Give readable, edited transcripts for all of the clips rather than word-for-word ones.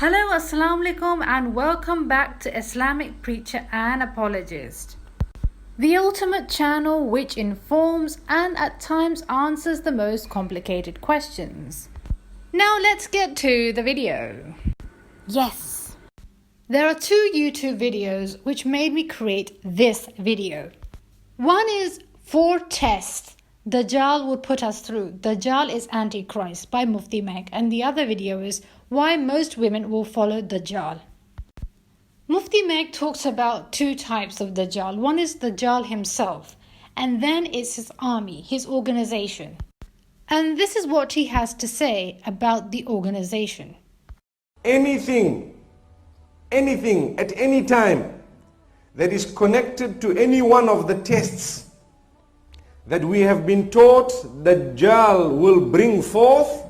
Hello, Assalamu alaikum, and welcome back to Islamic Preacher and Apologist, the ultimate channel which informs and at times answers the most complicated questions. Now let's get to the video. Yes, there are two YouTube videos which made me create this video. One is 4 tests Dajjal would put us through. Dajjal is Antichrist by Mufti Meg, and the other video is why most women will follow Dajjal. Mufti Meg talks about 2 types of Dajjal. One is Dajjal himself, and then it's his army, his organization. And this is what he has to say about the organization. Anything at any time that is connected to any one of the tests that we have been taught that Dajjal will bring forth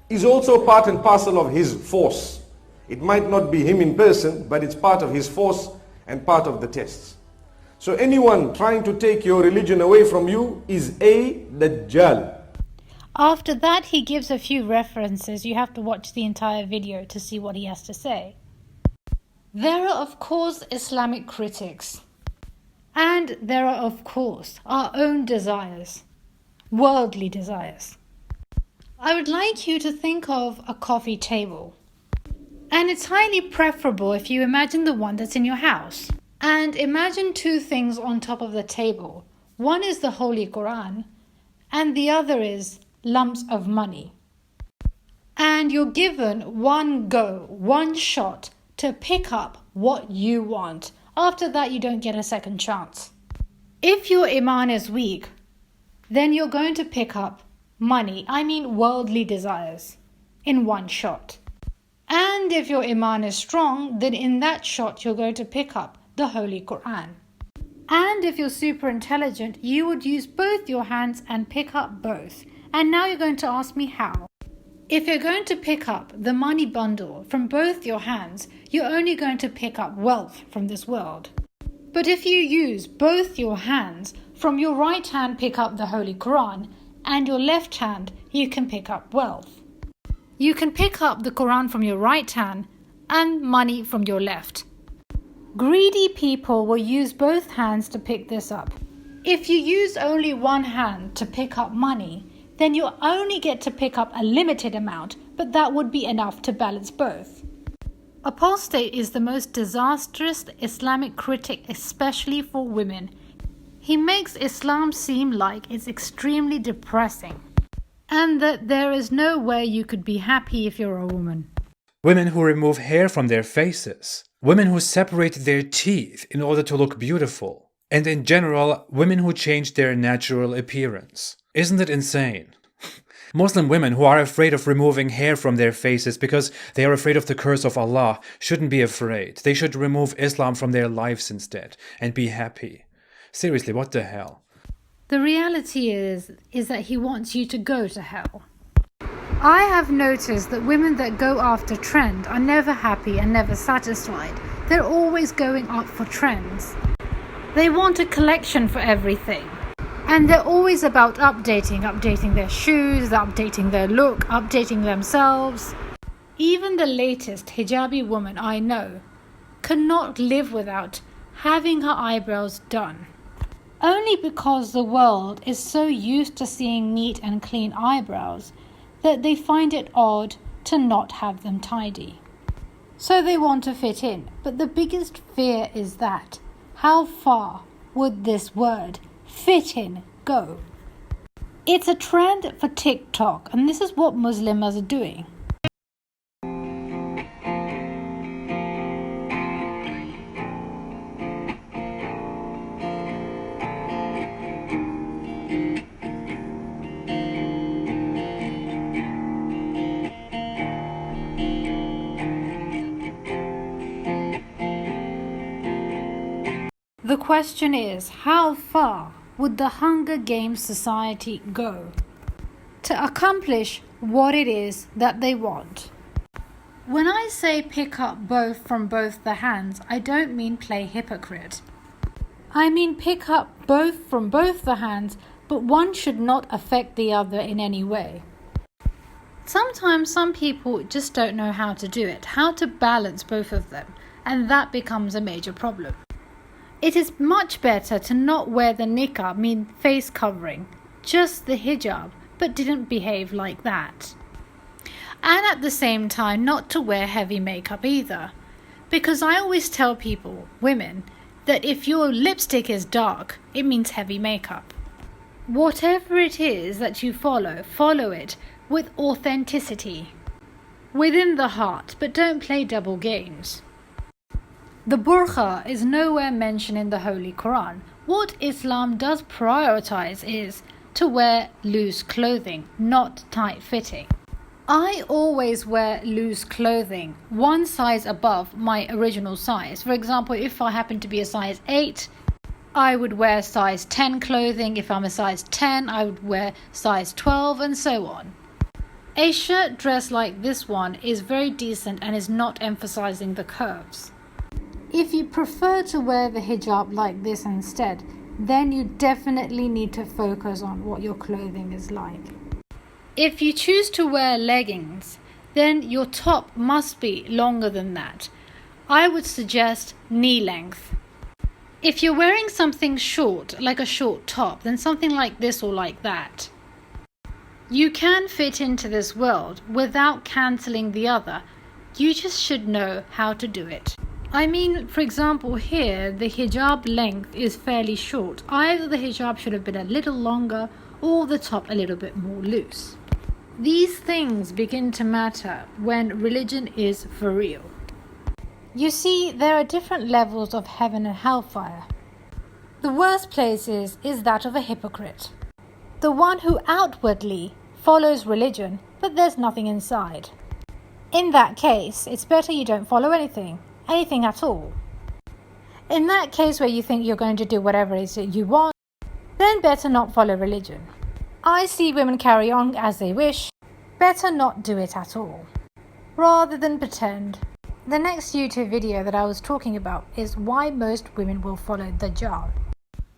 is also part and parcel of his force. It might not be him in person, but it's part of his force and part of the tests. So anyone trying to take your religion away from you is a Dajjal. After that, he gives a few references. You have to watch the entire video to see what he has to say. There are, of course, Islamic critics. And there are, of course, our own desires, worldly desires. I would like you to think of a coffee table. And it's highly preferable if you imagine the one that's in your house. And imagine 2 things on top of the table. One is the Holy Quran, and the other is lumps of money. And you're given one go, one shot to pick up what you want. After that, you don't get a second chance. If your iman is weak, then you're going to pick up money, worldly desires, in one shot. And if your iman is strong, then in that shot you're going to pick up the Holy Quran. And if you're super intelligent, you would use both your hands and pick up both. And now you're going to ask me how. If you're going to pick up the money bundle from both your hands, you're only going to pick up wealth from this world. But if you use both your hands, from your right hand pick up the Holy Quran, and your left hand you can pick up wealth. You can pick up the Quran from your right hand and money from your left. Greedy people will use both hands to pick this up. If you use only one hand to pick up money, then you only get to pick up a limited amount, but that would be enough to balance both. Apostate is the most disastrous Islamic critic, especially for women. He makes Islam seem like it's extremely depressing, and that there is no way you could be happy if you're a woman. Women who remove hair from their faces, women who separate their teeth in order to look beautiful, and in general, women who change their natural appearance. Isn't it insane? Muslim women who are afraid of removing hair from their faces because they are afraid of the curse of Allah shouldn't be afraid. They should remove Islam from their lives instead and be happy. Seriously, what the hell? The reality is that he wants you to go to hell. I have noticed that women that go after trend are never happy and never satisfied. They're always going up for trends. They want a collection for everything. And they're always about updating their shoes, updating their look, updating themselves. Even the latest hijabi woman I know cannot live without having her eyebrows done. Only because the world is so used to seeing neat and clean eyebrows that they find it odd to not have them tidy. So they want to fit in. But the biggest fear is that, how far would this word fit in go? It's a trend for TikTok, and this is what Muslims are doing. The question is, how far would the Hunger Games society go to accomplish what it is that they want? When I say pick up both from both the hands, I don't mean play hypocrite. I mean pick up both from both the hands, but one should not affect the other in any way. Sometimes some people just don't know how to do it, how to balance both of them, and that becomes a major problem. It is much better to not wear the niqab, mean face covering, just the hijab, but didn't behave like that. And at the same time, not to wear heavy makeup either. Because I always tell people, women, that if your lipstick is dark, it means heavy makeup. Whatever it is that you follow it with authenticity, within the heart, but don't play double games. The burqa is nowhere mentioned in the Holy Quran. What Islam does prioritize is to wear loose clothing, not tight-fitting. I always wear loose clothing, one size above my original size. For example, if I happen to be a size 8, I would wear size 10 clothing. If I'm a size 10, I would wear size 12, and so on. A shirt dress like this one is very decent and is not emphasizing the curves. If you prefer to wear the hijab like this instead, then you definitely need to focus on what your clothing is like. If you choose to wear leggings, then your top must be longer than that. I would suggest knee length. If you're wearing something short, like a short top, then something like this or like that. You can fit into this world without cancelling the other. You just should know how to do it. I mean, for example, here the hijab length is fairly short. Either the hijab should have been a little longer or the top a little bit more loose. These things begin to matter when religion is for real. You see, there are different levels of heaven and hellfire. The worst place is that of a hypocrite. The one who outwardly follows religion, but there's nothing inside. In that case, it's better you don't follow anything at all. In that case where you think you're going to do whatever it is that you want, then better not follow religion. I see women carry on as they wish. Better not do it at all, rather than pretend. The next YouTube video that I was talking about is why most women will follow Dajjal.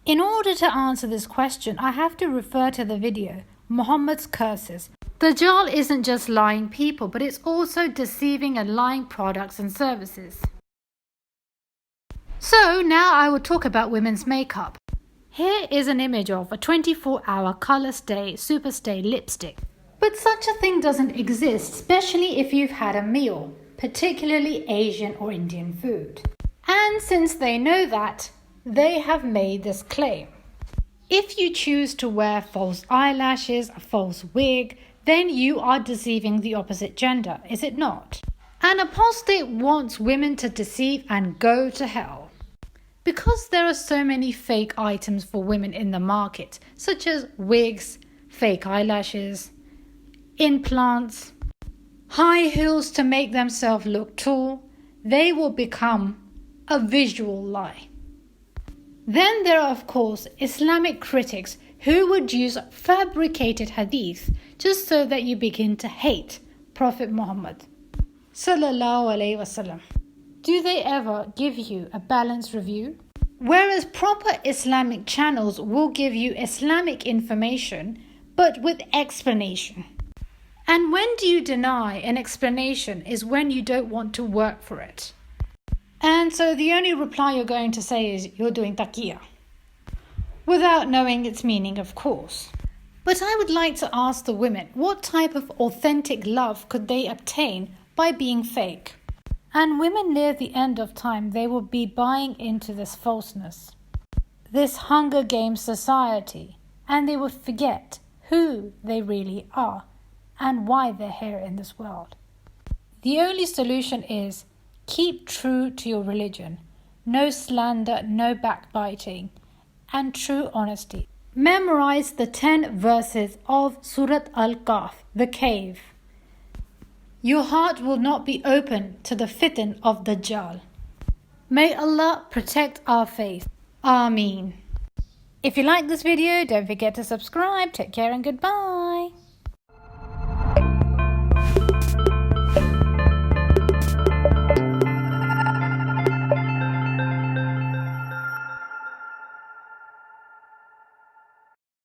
In order to answer this question, I have to refer to the video, Muhammad's Curses. Dajjal isn't just lying people, but it's also deceiving and lying products and services. So now I will talk about women's makeup. Here is an image of a 24-hour Color Stay Super Stay lipstick. But such a thing doesn't exist, especially if you've had a meal, particularly Asian or Indian food. And since they know that, they have made this claim. If you choose to wear false eyelashes, a false wig, then you are deceiving the opposite gender, is it not? An apostate wants women to deceive and go to hell. Because there are so many fake items for women in the market, such as wigs, fake eyelashes, implants, high heels to make themselves look tall, they will become a visual lie. Then there are, of course, Islamic critics who would use fabricated hadith just so that you begin to hate Prophet Muhammad sallallahu alaihi wasallam. Do they ever give you a balanced review? Whereas proper Islamic channels will give you Islamic information, but with explanation. And when do you deny an explanation is when you don't want to work for it. And so the only reply you're going to say is you're doing taqiyya, without knowing its meaning, of course. But I would like to ask the women, what type of authentic love could they obtain by being fake? And women near the end of time, they will be buying into this falseness, this Hunger Games society, and they will forget who they really are and why they're here in this world. The only solution is keep true to your religion, no slander, no backbiting, and true honesty. Memorize the 10 verses of Surat Al-Kahf, the cave. Your heart will not be open to the fitan of Dajjal. May Allah protect our faith. Ameen. If you like this video, don't forget to subscribe. Take care and goodbye.